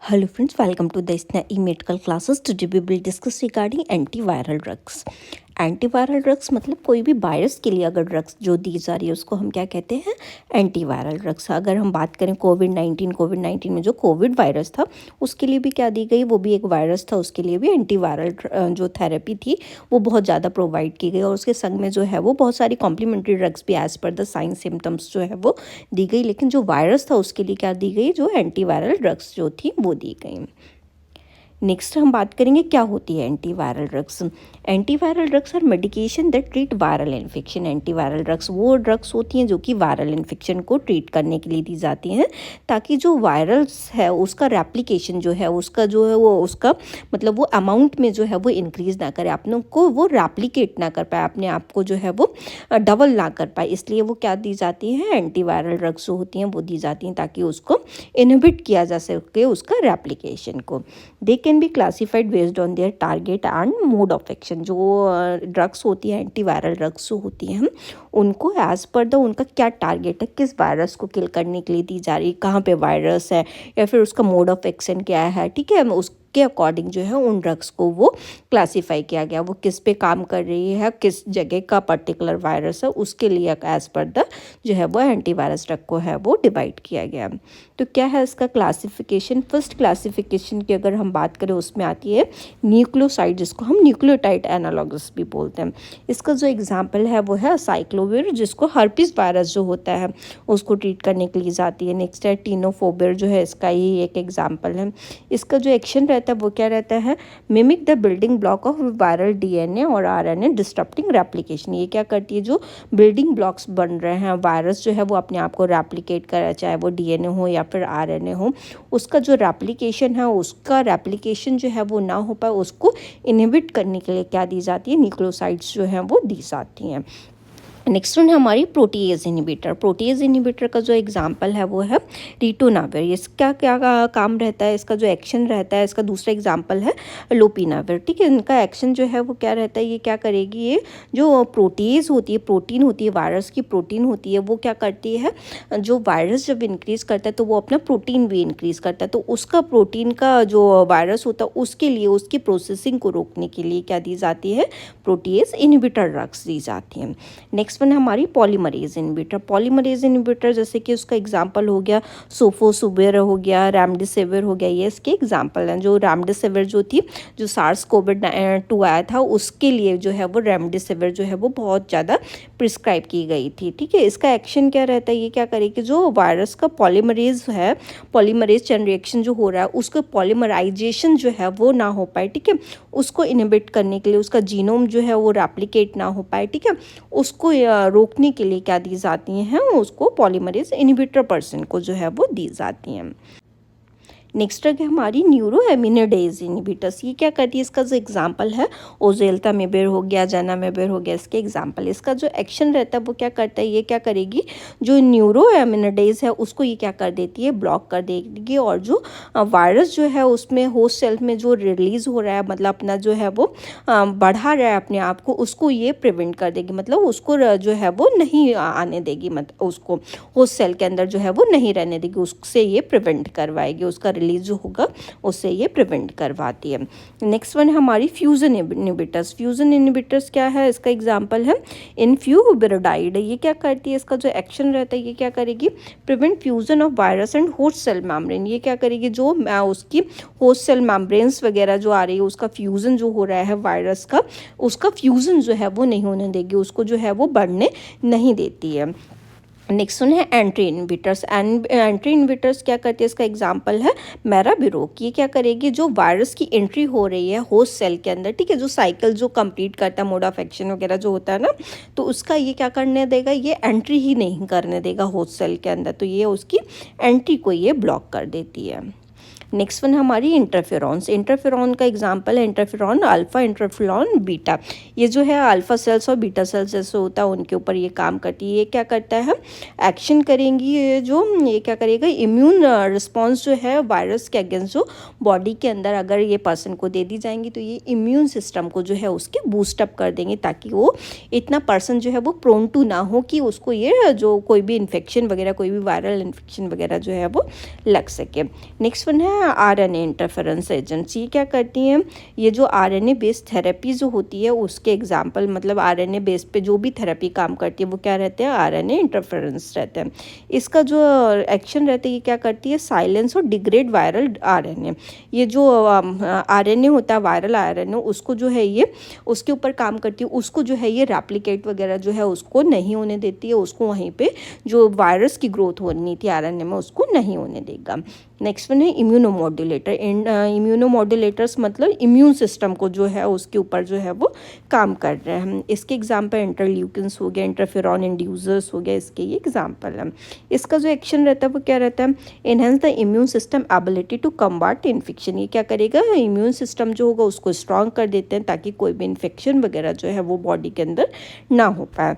Hello friends, welcome to the SNAE medical classes. Today we will discuss regarding antiviral drugs. Antiviral drugs मतलब कोई भी virus के लिए अगर ड्रग्स जो दी जा रही है उसको हम क्या कहते हैं, एंटीवायरल ड्रग्स। अगर हम बात करें कोविड-19 में जो कोविड वायरस था उसके लिए भी क्या दी गई, वो भी एक वायरस था, उसके लिए भी एंटीवायरल जो थेरेपी थी वो बहुत ज़्यादा प्रोवाइड की गई और उसके संग में जो है वो बहुत सारी कॉम्प्लीमेंट्री ड्रग्स भी as per the sign symptoms जो है वो दी गई। लेकिन जो वायरस था उसके लिए क्या दी गई, जो एंटीवायरल ड्रग्स जो थी वो दी गई। नेक्स्ट हम बात करेंगे क्या होती है antiviral drugs. Antiviral drugs are medication that treat viral infection. Antiviral drugs वो ड्रग्स होती हैं जो कि वायरल इन्फेक्शन को ट्रीट करने के लिए दी जाती हैं, ताकि जो वायरस है उसका रेप्लिकेशन जो है वो उसका मतलब वो अमाउंट में जो है वो इंक्रीज़ ना करे, अपनों को वो रेप्लिकेट ना कर पाए, अपने आप को जो है वो डबल ना कर पाए। इसलिए वो क्या दी जाती हैं, एंटीवायरल ड्रग्स जो होती हैं वो दी जाती हैं ताकि उसको इनहिबिट किया जा सके उसका रेप्लिकेशन को। They can be classified based on their target and mode of action. जो ड्रग्स होती हैं, एंटीवायरल ड्रग्स जो होती हैं, उनको एज़ पर द उनका क्या टारगेट है, किस वायरस को किल करने के लिए दी जा रही है, कहाँ पे वायरस है या फिर उसका मोड ऑफ एक्शन क्या है, ठीक है, उसके अकॉर्डिंग जो है उन ड्रग्स को वो क्लासीफाई किया गया। वो किस पे काम कर रही है, किस जगह का पर्टिकुलर वायरस है, उसके लिए एज़ पर द जो है वो एंटीवायरस ड्रग को है वो डिवाइड किया गया। तो क्या है इसका क्लासिफिकेशन। फर्स्ट क्लासिफिकेशन की अगर हम बात करें उसमें आती है न्यूक्लियोसाइड, जिसको हम न्यूक्लियोटाइड एनालॉगस भी बोलते हैं। इसका जो एग्जांपल है वो है साइक्लोविर, जिसको हर्पिस वायरस जो होता है उसको ट्रीट करने के लिए जाती है। नेक्स्ट है टीनोफोबिर, जो है इसका ही एक एग्जाम्पल है। इसका जो एक्शन रहता है वो क्या रहता है, mimic the building block of viral DNA और आरएनए डिस्टर्बिंग रेप्लिकेशन। ये क्या करती है, जो बिल्डिंग ब्लॉक्स बन रहे हैं, वायरस जो है वो अपने आप को रेप्लिकेट करे, चाहे वो डीएनए हो या फिर आरएनए हो, उसका जो रेप्लिकेशन है उसका रेप्लिकेशन जो है वो ना हो पाए, उसको इनहिबिट करने के लिए क्या दी जाती है, न्यूक्लियोसाइड्स जो हैं वो दी जाती हैं। नेक्स्ट वन है हमारी प्रोटीएज इनहिबिटर। प्रोटीएज इनहिबिटर का जो एग्जांपल है वो है रिटोनाविर। इसका क्या काम रहता है, इसका जो एक्शन रहता है, इसका दूसरा एग्जांपल है लोपिनाविर, ठीक है। इनका एक्शन जो है वो क्या रहता है, ये क्या करेगी, ये जो प्रोटीएज होती है, प्रोटीन होती है, वायरस की प्रोटीन होती है, वो क्या करती है, जो वायरस जब इंक्रीज़ करता है तो वो अपना प्रोटीन भी इंक्रीज़ करता है, तो उसका प्रोटीन का जो वायरस होता है उसके लिए उसकी प्रोसेसिंग को रोकने के लिए क्या दी जाती है, प्रोटीएज इनहिबिटर ड्रग्स दी जाती हैं। नेक्स्ट वन हमारी पॉलीमरेज इनहिबिटर। पॉलीमरेज इनहिबिटर जैसे कि उसका एग्जांपल हो गया सोफोसुविर हो गया, रेमडेसिविर हो गया, ये इसके एग्जांपल हैं। जो रेमडेसिविर जो थी, जो सार्स कोविड-2 आया था उसके लिए जो है वो रेमडेसिविर जो है वो बहुत ज़्यादा प्रिस्क्राइब की गई थी, ठीक है। इसका एक्शन क्या रहता है, ये क्या करेगी, जो वायरस का पॉलीमरेज है, पॉलीमरेज चेन रिएक्शन जो हो रहा है उसको पॉलीमराइजेशन जो है वो ना हो पाए, ठीक है, उसको इनहिबिट करने के लिए, उसका जीनोम जो है वो रेप्लिकेट ना हो पाए, ठीक है, उसको रोकने के लिए क्या दी जाती हैं, उसको पॉलीमरेज इनहिबिटर पर्सन को जो है वो दी जाती हैं। नेक्स्ट है हमारी न्यूरोएमिनेडेज इनहिबिटर्स। ये क्या करती है, इसका जो एग्जांपल है ओजेल्टामेविर हो गया, जानामेविर हो गया, इसके एग्जांपल। इसका जो एक्शन रहता है वो क्या करता है, ये क्या करेगी, जो न्यूरोएमिनेडेज है उसको ये क्या कर देती है, ब्लॉक कर देगी, और जो वायरस जो है उसमें होस्ट सेल में जो रिलीज़ हो रहा है, मतलब अपना जो है वो बढ़ा रहा है अपने आप को, उसको ये प्रिवेंट कर देगी, मतलब उसको जो है वो नहीं आने देगी, मतलब उसको होस्ट सेल के अंदर जो है वो नहीं रहने देगी, उससे ये प्रिवेंट करवाएगी, उसका रिलीज जो होगा उससे ये प्रिवेंट करवाती है। नेक्स्ट वन है हमारी फ्यूजन इनहिबिटर्स। फ्यूजन इनहिबिटर्स क्या है, इसका एग्जांपल है इनफ्यूबिराइड। ये क्या करती है, इसका जो एक्शन रहता है ये क्या करेगी, prevent fusion of virus and host cell membrane. ये क्या करेगी, जो उसकी होस्ट सेल मेम्ब्रेन्स वगैरह जो आ रही है, उसका फ्यूजन जो हो रहा है वायरस का, उसका फ्यूजन जो है वो नहीं होने देगी, उसको जो है वो बढ़ने नहीं देती है। नेक्स्ट वन है एंट्री इनहिबिटर्स। एंट्री इनहिबिटर्स क्या करती है, इसका एग्जांपल है मेराबिरोक। ये क्या करेगी, जो वायरस की एंट्री हो रही है होस्ट सेल के अंदर, ठीक है, जो साइकिल जो कंप्लीट करता है, मोड ऑफ एक्शन वगैरह जो होता है ना, तो उसका ये क्या करने देगा, ये एंट्री ही नहीं करने देगा होस्ट सेल के अंदर, तो ये उसकी एंट्री को ये ब्लॉक कर देती है। नेक्स्ट वन हमारी इंटरफेरॉन्स। इंटरफेरॉन का एग्जांपल है इंटरफेरॉन अल्फा, इंटरफेरॉन बीटा। ये जो है अल्फा सेल्स और बीटा सेल्स जैसे होता है उनके ऊपर ये काम करती है। ये क्या करता है, एक्शन करेंगी, ये क्या करेगा, इम्यून रिस्पॉन्स जो है वायरस के अगेंस्ट जो बॉडी के अंदर अगर ये पर्सन को दे दी जाएंगी तो ये इम्यून सिस्टम को जो है उसके बूस्टअप कर देंगे, ताकि वो इतना पर्सन जो है वो प्रोन टू ना हो कि उसको ये जो कोई भी इन्फेक्शन वगैरह, कोई भी वायरल इन्फेक्शन वगैरह जो है वो लग सके। नेक्स्ट वन है हैं आरएनए इंटरफेरेंस एजेंट्स। ये क्या करती हैं, ये जो आरएनए बेस्ड थेरेपी जो होती है उसके एग्जांपल, मतलब आरएनए बेस पे जो भी थेरेपी काम करती है वो क्या रहते हैं, आरएनए इंटरफेरेंस रहते हैं। इसका जो एक्शन रहता है ये क्या करती है, साइलेंस और डिग्रेड वायरल आरएनए। ये जो आरएनए होता है वायरल आरएनए, उसको जो है ये उसके ऊपर काम करती है, उसको जो है ये रेप्लिकेट वगैरह जो है उसको नहीं होने देती है, उसको वहीं पे जो वायरस की ग्रोथ होनी थी आरएनए में उसको नहीं होने देगा। नेक्स्ट वन है इम्यूनोमॉड्यूलेटर। इम्यूनोमॉड्यूलेटर्स मतलब इम्यून सिस्टम को जो है उसके ऊपर जो है वो काम कर रहे हैं। इसके एग्जांपल इंटरल्यूकिन्स हो गया, इंटरफेरॉन इंड्यूसर्स हो गया, इसके ये एग्जांपल है। इसका जो एक्शन रहता है वो क्या रहता है, enhance the immune system ability to combat infection. ये क्या करेगा, इम्यून सिस्टम जो होगा उसको स्ट्रॉन्ग कर देते हैं ताकि कोई भी इन्फेक्शन वगैरह जो है वो बॉडी के अंदर ना हो पाए।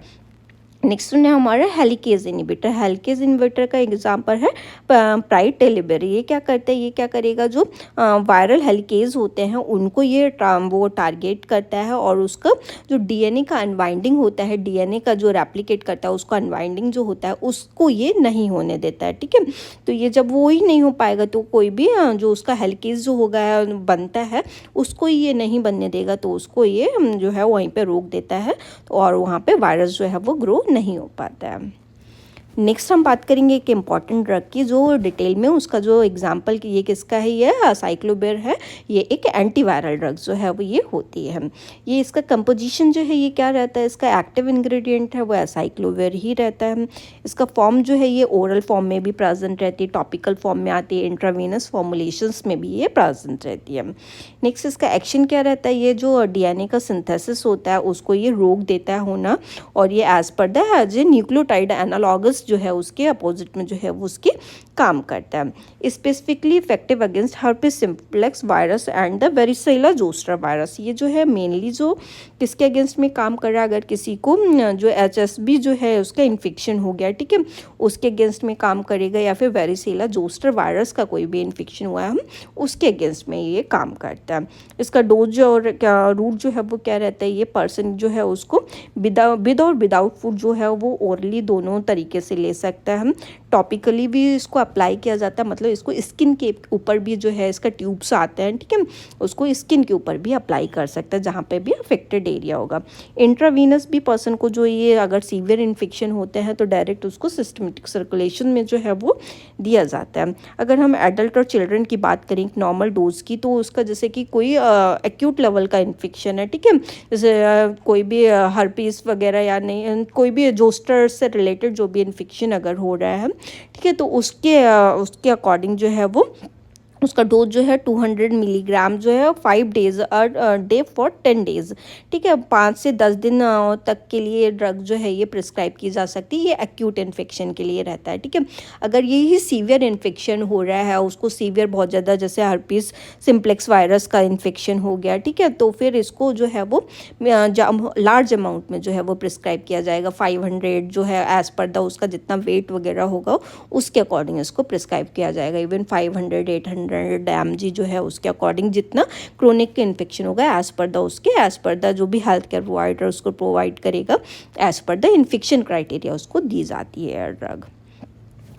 नेक्स्ट है हमारा हेलिकेज इनहिबिटर। हेलिकेज इनहिबिटर का एग्जांपल है प्राइटेलिबर। ये क्या करता है, ये क्या करेगा, जो वायरल हेलिकेज होते हैं उनको ये वो टारगेट करता है और उसका जो डीएनए का अनवाइंडिंग होता है, डीएनए का जो रेप्लिकेट करता है उसका अनवाइंडिंग जो होता है उसको ये नहीं होने देता है। ठीक है, तो ये जब वो ही नहीं हो पाएगा तो कोई भी जो उसका हेलिकेज जो होगा बनता है उसको ये नहीं बनने देगा, तो उसको ये जो है वहीं पे रोक देता है और वहाँ पे वायरस जो है वो ग्रो नहीं हो पाता है। नेक्स्ट हम बात करेंगे एक इम्पॉर्टेंट ड्रग की जो डिटेल में उसका जो एग्जांपल कि ये किसका है, ये साइक्लोबिर है। ये एक एंटीवायरल ड्रग जो है वो ये होती है। ये इसका कंपोजिशन जो है ये क्या रहता है, इसका एक्टिव इंग्रेडिएंट है वो साइक्लोबिर ही रहता है। इसका फॉर्म जो है ये ओरल फॉर्म में भी प्रेजेंट रहती है, टॉपिकल फॉर्म में आती है, इंट्रावेनस फॉर्मुलेशंस में भी ये प्रेजेंट रहती है। नेक्स्ट इसका एक्शन क्या रहता है, ये जो डीएनए का सिंथेसिस होता है उसको ये रोक देता है होना, और ये as per the as a nucleotide analogues जो है उसके अपोजिट में जो है वो उसकी काम करता है। Specifically effective against herpes simplex virus and the varicella zoster virus. ये जो है मेनली जो किसके अगेंस्ट में काम कर रहा है, अगर किसी को जो एचएसबी जो है उसका इन्फेक्शन हो गया, ठीक है, उसके अगेंस्ट में काम करेगा, या फिर वेरिसेला जोस्टर वायरस का कोई भी इन्फेक्शन हुआ है हम उसके अगेंस्ट में ये काम करता है। इसका डोज और रूट जो है वो क्या रहता है, ये पर्सन जो है उसको विद और विदाउट फूड जो है वो ओरली दोनों तरीके से ले सकता है। हम टॉपिकली भी इसको अप्लाई किया जाता है, मतलब इसको स्किन के ऊपर भी जो है इसका ट्यूब्स आते हैं, ठीक है, उसको स्किन के ऊपर भी अप्लाई कर सकता है जहाँ पे भी अफेक्टेड एरिया होगा। इंट्रावीनस भी पर्सन को जो ये अगर सीवियर इन्फेक्शन होते हैं तो डायरेक्ट उसको सिस्टमेटिक सर्कुलेशन में जो है वो दिया जाता है। अगर हम एडल्ट और चिल्ड्रन की बात करें नॉर्मल डोज की, तो उसका जैसे कि कोई एक्यूट लेवल का इन्फेक्शन है, ठीक है, जैसे कोई भी हर्पीस वगैरह या नहीं कोई भी जोस्टर से रिलेटेड जो भी इन्फेक्शन अगर हो रहा है, ठीक है, तो उसके अकॉर्डिंग जो है वो उसका डोज जो है 200 मिलीग्राम जो है 5 डेज डे फॉर 10 डेज, ठीक है, 5 से 10 दिन तक के लिए ड्रग जो है ये प्रिस्क्राइब की जा सकती है। ये एक्यूट इन्फेक्शन के लिए रहता है, ठीक है। अगर यही सीवियर इन्फेक्शन हो रहा है, उसको सीवियर बहुत ज़्यादा जैसे हर्पीस सिम्प्लेक्स वायरस का इन्फेक्शन हो गया, ठीक है, तो फिर इसको जो है वो लार्ज अमाउंट में जो है वो प्रिस्क्राइब किया जाएगा। 500 जो है एज पर द उसका जितना वेट वगैरह होगा उसके अकॉर्डिंग इसको प्रिस्क्राइब किया जाएगा। इवन 500 800 mg जो है उसके अकॉर्डिंग जितना क्रोनिक इन्फेक्शन होगा एज पर द जो भी हेल्थ केयर प्रोवाइडर उसको प्रोवाइड करेगा as per the infection criteria उसको दी जाती है ड्रग।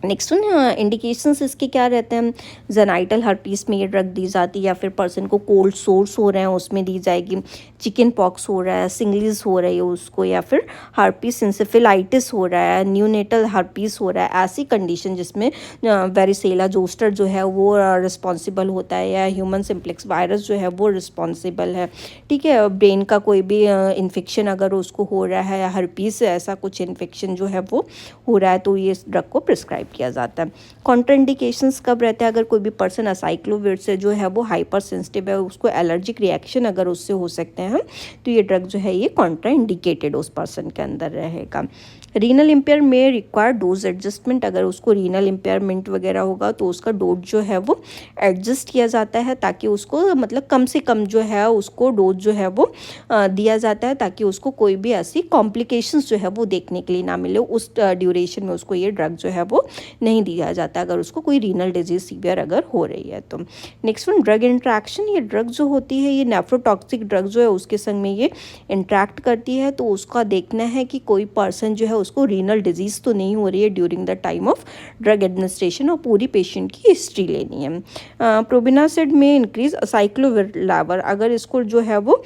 नेक्स्ट इंडिकेशंस इसके क्या रहते हैं, जेनाइटल हर्पीस में ये ड्रग दी जाती है, या फिर पर्सन को कोल्ड सोर्स हो रहे हैं उसमें दी जाएगी, चिकन पॉक्स हो रहा है, सिंगलीज हो रही है उसको, या फिर हर्पीस इंसेफेलाइटिस हो रहा है, न्यूनेटल हर्पीस हो रहा है, ऐसी कंडीशन जिसमें वेरिसेला जोस्टर जो है वो रिस्पॉन्सिबल होता है, या ह्यूमन सिम्प्लेक्स वायरस जो है वो रिस्पॉन्सिबल है, ठीक है। ब्रेन का कोई भी इन्फेक्शन अगर उसको हो रहा है, या हर्पीस ऐसा कुछ इन्फेक्शन जो है वो हो रहा है, तो ये ड्रग को प्रिस्क्राइब किया जाता है। कॉन्ट्राइंडिकेशंस कब रहता है, अगर कोई भी पर्सन असाइक्लोविर से जो है वो हाइपर सेंसिटिव है, उसको एलर्जिक रिएक्शन अगर उससे हो सकते हैं तो ये ड्रग जो है ये कॉन्ट्राइंडिकेटेड उस पर्सन के अंदर रहेगा। रीनल इम्पेयर में रिक्वायर डोज एडजस्टमेंट, अगर उसको रीनल इम्पेयरमेंट वगैरह होगा तो उसका डोज जो है वो एडजस्ट किया जाता है, ताकि उसको मतलब कम से कम जो है उसको डोज जो है वो दिया जाता है, ताकि उसको कोई भी ऐसी कॉम्प्लिकेशंस जो है वो देखने के लिए ना मिले। उस ड्यूरेशन में उसको ये ड्रग जो है वो नहीं दिया जाता अगर उसको कोई रीनल डिजीज सीवियर अगर हो रही है तो। नेक्स्ट वन ड्रग इंट्रैक्शन, ये ड्रग जो होती है ये नेफ्रोटॉक्सिक ड्रग जो है उसके संग में ये इंट्रैक्ट करती है, तो उसका देखना है कि कोई पर्सन जो है उसको रीनल डिजीज़ तो नहीं हो रही है during the time of drug administration, और पूरी पेशेंट की हिस्ट्री लेनी है। प्रोबेनासिड में इंक्रीज साइक्लोविर, अगर इसको जो है वो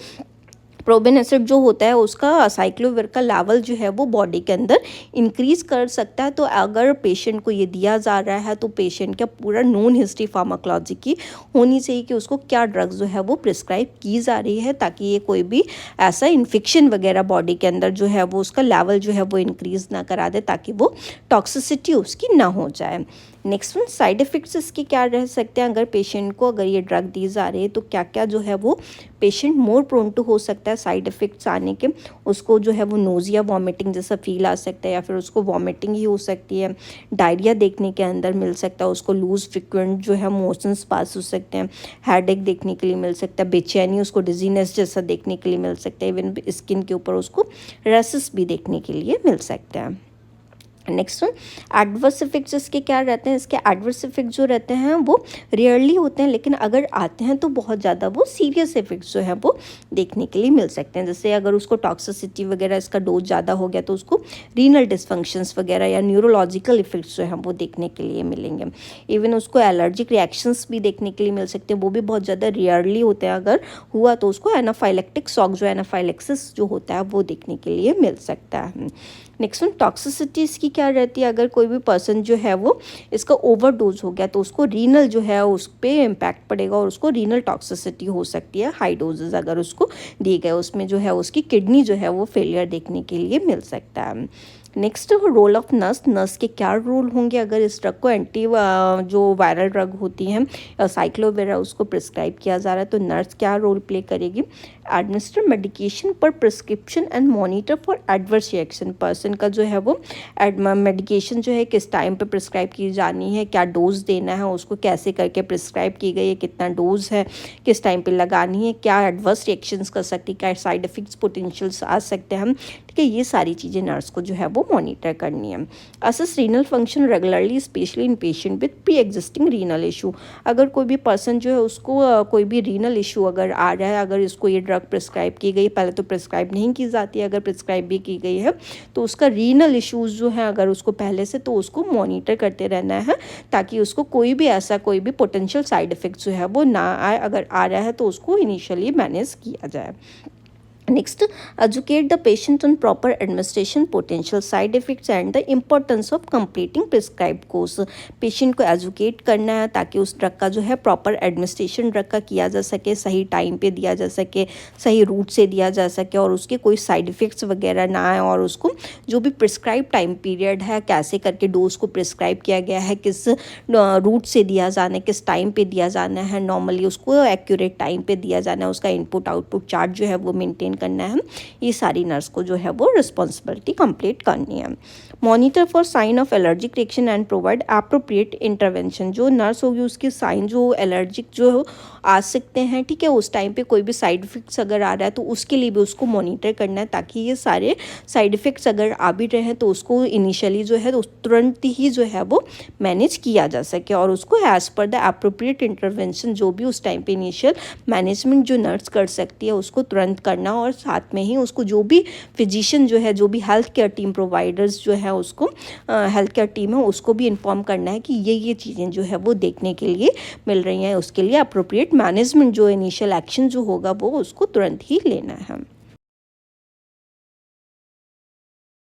प्रोबेन एसिड जो होता है उसका साइक्लोविर का लेवल जो है वो बॉडी के अंदर इंक्रीज़ कर सकता है। तो अगर पेशेंट को ये दिया जा रहा है तो पेशेंट का पूरा नोन हिस्ट्री फार्माकोलॉजी की होनी चाहिए कि उसको क्या ड्रग्स जो है वो प्रिस्क्राइब की जा रही है, ताकि ये कोई भी ऐसा इन्फेक्शन वगैरह बॉडी के अंदर जो है वो उसका लेवल जो है वो इंक्रीज़ ना करा दे, ताकि वो टॉक्सिसिटी उसकी ना हो जाए। नेक्स्ट वन, साइड इफ़ेक्ट्स इसके क्या रह सकते हैं। अगर पेशेंट को अगर ये ड्रग दी जा रही है तो क्या क्या जो है वो पेशेंट मोर प्रोन टू हो सकता है साइड इफ़ेक्ट्स आने के। उसको जो है वो नोज़िया वॉमिटिंग जैसा फील आ सकता है, या फिर उसको वॉमिटिंग ही हो सकती है, डायरिया देखने के अंदर मिल सकता है, उसको लूज फ्रिक्वेंट जो है मोशंस पास हो सकते हैं, हेडेक देखने के लिए मिल सकता है, बेचैनी, उसको डिजीनेस जैसा देखने के लिए मिल सकता है, इवन स्किन के ऊपर उसको रैसेस भी देखने के लिए मिल सकता है। नेक्स्ट वन, एडवर्स इफेक्ट्स इसके क्या रहते हैं। इसके एडवर्स इफेक्ट जो रहते हैं वो रेयरली होते हैं, लेकिन अगर आते हैं तो बहुत ज़्यादा वो सीरियस इफेक्ट्स जो है वो देखने के लिए मिल सकते हैं। जैसे अगर उसको टॉक्सिसिटी वगैरह इसका डोज ज़्यादा हो गया तो उसको रीनल डिसफंक्शंस वगैरह या न्यूरोलॉजिकल इफेक्ट्स जो हैं वो देखने के लिए मिलेंगे। इवन उसको एलर्जिक रिएक्शंस भी देखने के लिए मिल सकते हैं, वो भी बहुत ज़्यादा रेयरली होते हैं। अगर हुआ तो उसको एनाफाइलेक्टिक शॉक जो एनाफाइलेक्सिस जो होता है वो देखने के लिए मिल सकता है। नेक्स्ट वन, टॉक्सिसिटी इसकी क्या रहती है। अगर कोई भी पर्सन जो है वो इसका ओवरडोज हो गया तो उसको रीनल जो है उस पर इम्पैक्ट पड़ेगा और उसको रीनल टॉक्सिसिटी हो सकती है। हाई डोजेज अगर उसको दिए गए उसमें जो है उसकी किडनी जो है वो फेलियर देखने के लिए मिल सकता है। नेक्स्ट, रोल ऑफ नर्स के क्या रोल होंगे अगर इस ड्रग को जो वायरल ड्रग होती हैं साइक्लोविर उसको प्रिस्क्राइब किया जा रहा है तो नर्स क्या रोल प्ले करेगी। एडमिनिस्टर मेडिकेशन पर prescription and monitor for adverse reaction. Person का जो है वो मेडिकेशन जो है किस टाइम पे प्रिस्क्राइब की जानी है, क्या डोज देना है, उसको कैसे करके प्रिस्क्राइब की गई है, कितना डोज है, किस टाइम पे लगानी है, क्या एडवर्स रिएक्शंस कर सकती है, क्या साइड इफेक्ट्स पोटेंशियल्स आ सकते हैं हम, ठीक है। ये सारी चीज़ें नर्स को जो है वो मॉनिटर करनी है। Assess renal function regularly specially in patient with pre existing renal issue. अगर कोई भी पर्सन जो है उसको कोई भी रीनल इशू अगर आ रहा है, अगर इसको ये ड्रग प्रिस्क्राइब की गई, पहले तो प्रिस्क्राइब नहीं की जाती है, अगर प्रिस्क्राइब भी की गई है तो उसका रीनल इश्यूज जो है अगर उसको पहले से, तो उसको मॉनिटर करते रहना है ताकि उसको कोई भी ऐसा कोई भी पोटेंशियल साइड इफेक्ट जो है वो ना आए। अगर आ रहा है तो उसको इनिशियली मैनेज किया जाए। Next, educate the patient on proper administration, potential side effects and the importance of completing prescribed course. Patient को एजुकेट करना है ताकि उस ड्रग का जो है प्रॉपर एडमिनिस्ट्रेशन ड्रग का किया जा सके, सही टाइम पे दिया जा सके, सही रूट से दिया जा सके और उसके कोई साइड इफेक्ट्स वगैरह ना आए, और उसको जो भी प्रिस्क्राइब टाइम पीरियड है, कैसे करके डोज को प्रिस्क्राइब किया गया है, किस रूट से दिया जाना है, किस टाइम पे दिया जाना है, नॉर्मली उसको एक्यूरेट टाइम पे दिया जाना है, उसका इनपुट आउटपुट चार्ट जो है वो मेंटेन करना है। ये सारी नर्स को जो है वो रिस्पॉन्सिबिलिटी कंप्लीट करनी है। Monitor for sign of allergic reaction and provide appropriate intervention. जो नर्स होगी उसके साइन जो एलर्जिक जो आ सकते हैं, ठीक है, उस टाइम पे कोई भी साइड इफेक्ट्स अगर आ रहा है तो उसके लिए भी उसको मॉनिटर करना है ताकि ये सारे साइड इफेक्ट्स अगर आ भी रहे हैं तो उसको इनिशियली जो है तुरंत ही जो है वो मैनेज किया जा सके, और उसको as per the appropriate intervention जो भी उस टाइम पे इनिशियल मैनेजमेंट जो नर्स कर सकती है उसको तुरंत करना, और साथ में ही उसको जो भी फिजिशियन जो है, जो भी हेल्थ केयर टीम प्रोवाइडर्स जो है उसको हेल्थ केयर टीम है उसको भी इन्फॉर्म करना है कि ये चीज़ें जो है वो देखने के लिए मिल रही हैं। उसके लिए अप्रोप्रिएट मैनेजमेंट जो इनिशियल एक्शन जो होगा वो उसको तुरंत ही लेना है।